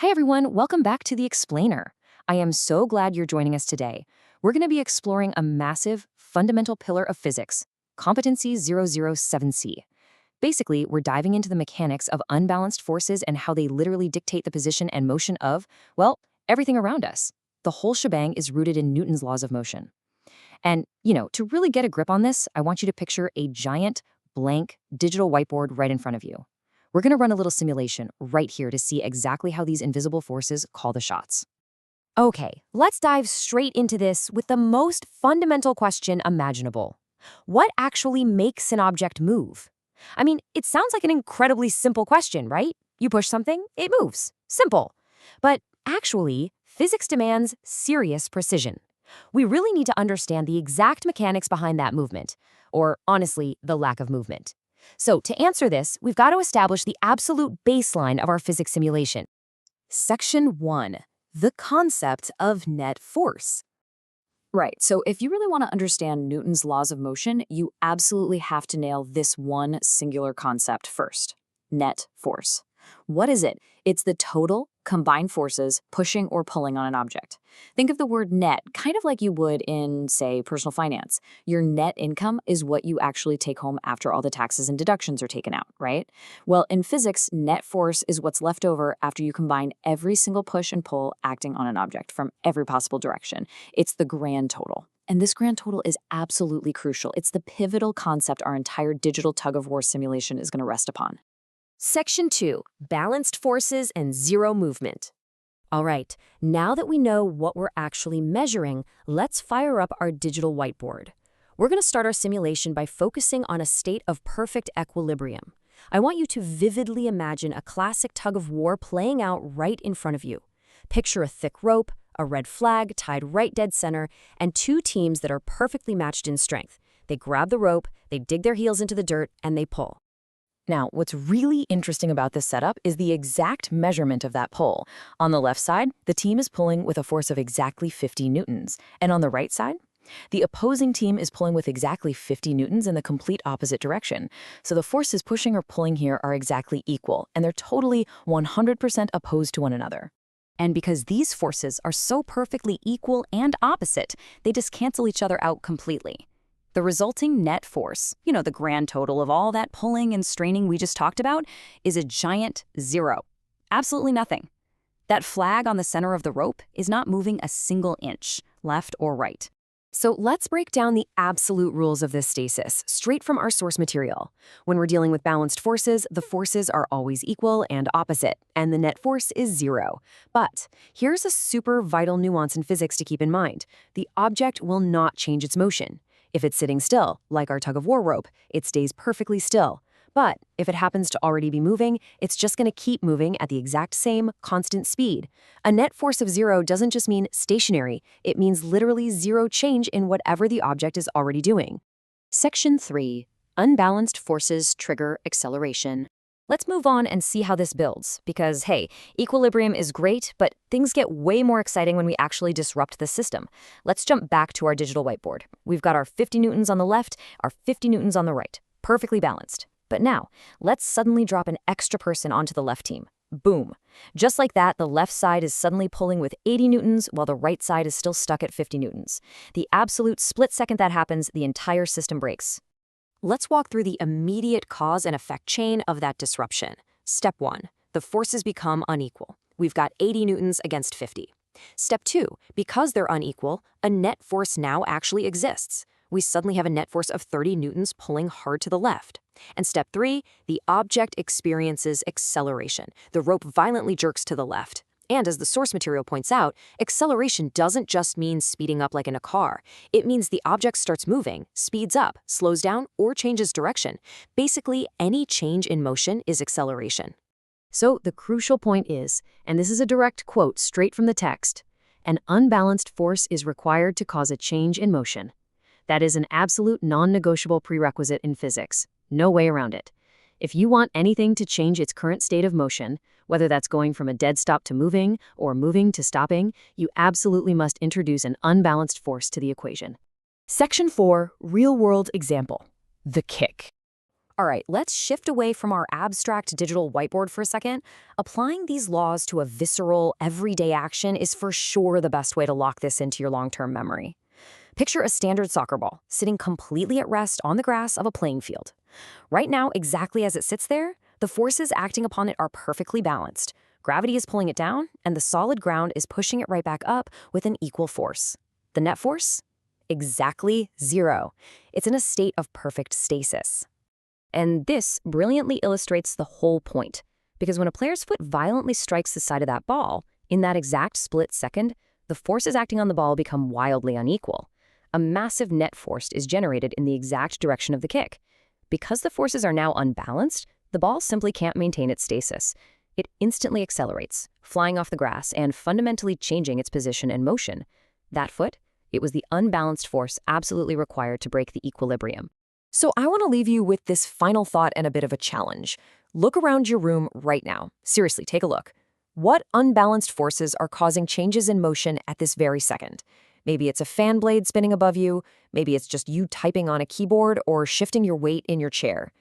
Hi everyone, welcome back to The Explainer. I am so glad you're joining us today. We're going to be exploring a massive, fundamental pillar of physics, Competency 007C. Basically, we're diving into the mechanics of unbalanced forces and how they literally dictate the position and motion of, well, everything around us. The whole shebang is rooted in Newton's laws of motion. And, to really get a grip on this, I want you to picture a giant, blank, digital whiteboard right in front of you. We're going to run a little simulation right here to see exactly how these invisible forces call the shots. Okay, let's dive straight into this with the most fundamental question imaginable. What actually makes an object move? I mean, it sounds like an incredibly simple question, right? You push something, it moves. Simple. But actually, physics demands serious precision. We really need to understand the exact mechanics behind that movement, or honestly, the lack of movement. So to answer this, we've got to establish the absolute baseline of our physics simulation. Section 1. The concept of net force. Right, so if you really want to understand Newton's laws of motion, you absolutely have to nail this one singular concept first. Net force. What is it? It's the total combined forces pushing or pulling on an object. Think of the word net kind of like you would in, say, personal finance. Your net income is what you actually take home after all the taxes and deductions are taken out, right? Well, in physics, net force is what's left over after you combine every single push and pull acting on an object from every possible direction. It's the grand total. And this grand total is absolutely crucial. It's the pivotal concept our entire digital tug-of-war simulation is going to rest upon. Section 2. Balanced forces and zero movement. All right, now that we know what we're actually measuring, let's fire up our digital whiteboard. We're going to start our simulation by focusing on a state of perfect equilibrium. I want you to vividly imagine a classic tug-of-war playing out right in front of you. Picture a thick rope, a red flag tied right dead center, and two teams that are perfectly matched in strength. They grab the rope, they dig their heels into the dirt, and they pull. Now, what's really interesting about this setup is the exact measurement of that pull. On the left side, the team is pulling with a force of exactly 50 newtons. And on the right side, the opposing team is pulling with exactly 50 newtons in the complete opposite direction. So the forces pushing or pulling here are exactly equal, and they're totally 100% opposed to one another. And because these forces are so perfectly equal and opposite, they just cancel each other out completely. The resulting net force, the grand total of all that pulling and straining we just talked about, is a giant zero. Absolutely nothing. That flag on the center of the rope is not moving a single inch, left or right. So let's break down the absolute rules of this stasis, straight from our source material. When we're dealing with balanced forces, the forces are always equal and opposite, and the net force is zero. But here's a super vital nuance in physics to keep in mind. The object will not change its motion. If it's sitting still, like our tug-of-war rope, it stays perfectly still. But if it happens to already be moving, it's just going to keep moving at the exact same constant speed. A net force of zero doesn't just mean stationary. It means literally zero change in whatever the object is already doing. Section 3. Unbalanced forces trigger acceleration. Let's move on and see how this builds, because, hey, equilibrium is great, but things get way more exciting when we actually disrupt the system. Let's jump back to our digital whiteboard. We've got our 50 newtons on the left, our 50 newtons on the right. Perfectly balanced. But now, let's suddenly drop an extra person onto the left team. Boom. Just like that, the left side is suddenly pulling with 80 newtons, while the right side is still stuck at 50 newtons. The absolute split second that happens, the entire system breaks. Let's walk through the immediate cause and effect chain of that disruption. Step 1. The forces become unequal. We've got 80 newtons against 50. Step 2. Because they're unequal, a net force now actually exists. We suddenly have a net force of 30 newtons pulling hard to the left. And step 3. The object experiences acceleration. The rope violently jerks to the left. And as the source material points out, acceleration doesn't just mean speeding up like in a car. It means the object starts moving, speeds up, slows down, or changes direction. Basically, any change in motion is acceleration. So the crucial point is, and this is a direct quote straight from the text, an unbalanced force is required to cause a change in motion. That is an absolute non-negotiable prerequisite in physics. No way around it. If you want anything to change its current state of motion, whether that's going from a dead stop to moving or moving to stopping, you absolutely must introduce an unbalanced force to the equation. Section 4. Real-world example. The kick. All right, let's shift away from our abstract digital whiteboard for a second. Applying these laws to a visceral, everyday action is for sure the best way to lock this into your long-term memory. Picture a standard soccer ball sitting completely at rest on the grass of a playing field. Right now, exactly as it sits there, the forces acting upon it are perfectly balanced. Gravity is pulling it down, and the solid ground is pushing it right back up with an equal force. The net force? Exactly zero. It's in a state of perfect stasis. And this brilliantly illustrates the whole point, because when a player's foot violently strikes the side of that ball, in that exact split second, the forces acting on the ball become wildly unequal. A massive net force is generated in the exact direction of the kick. Because the forces are now unbalanced, the ball simply can't maintain its stasis. It instantly accelerates, flying off the grass and fundamentally changing its position and motion. That foot, it was the unbalanced force absolutely required to break the equilibrium. So I want to leave you with this final thought and a bit of a challenge. Look around your room right now. Seriously, take a look. What unbalanced forces are causing changes in motion at this very second? Maybe it's a fan blade spinning above you, maybe it's just you typing on a keyboard or shifting your weight in your chair.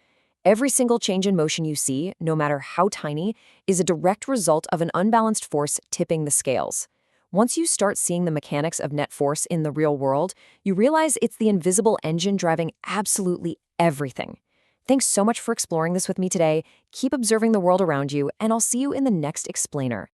Every single change in motion you see, no matter how tiny, is a direct result of an unbalanced force tipping the scales. Once you start seeing the mechanics of net force in the real world, you realize it's the invisible engine driving absolutely everything. Thanks so much for exploring this with me today. Keep observing the world around you, and I'll see you in the next explainer.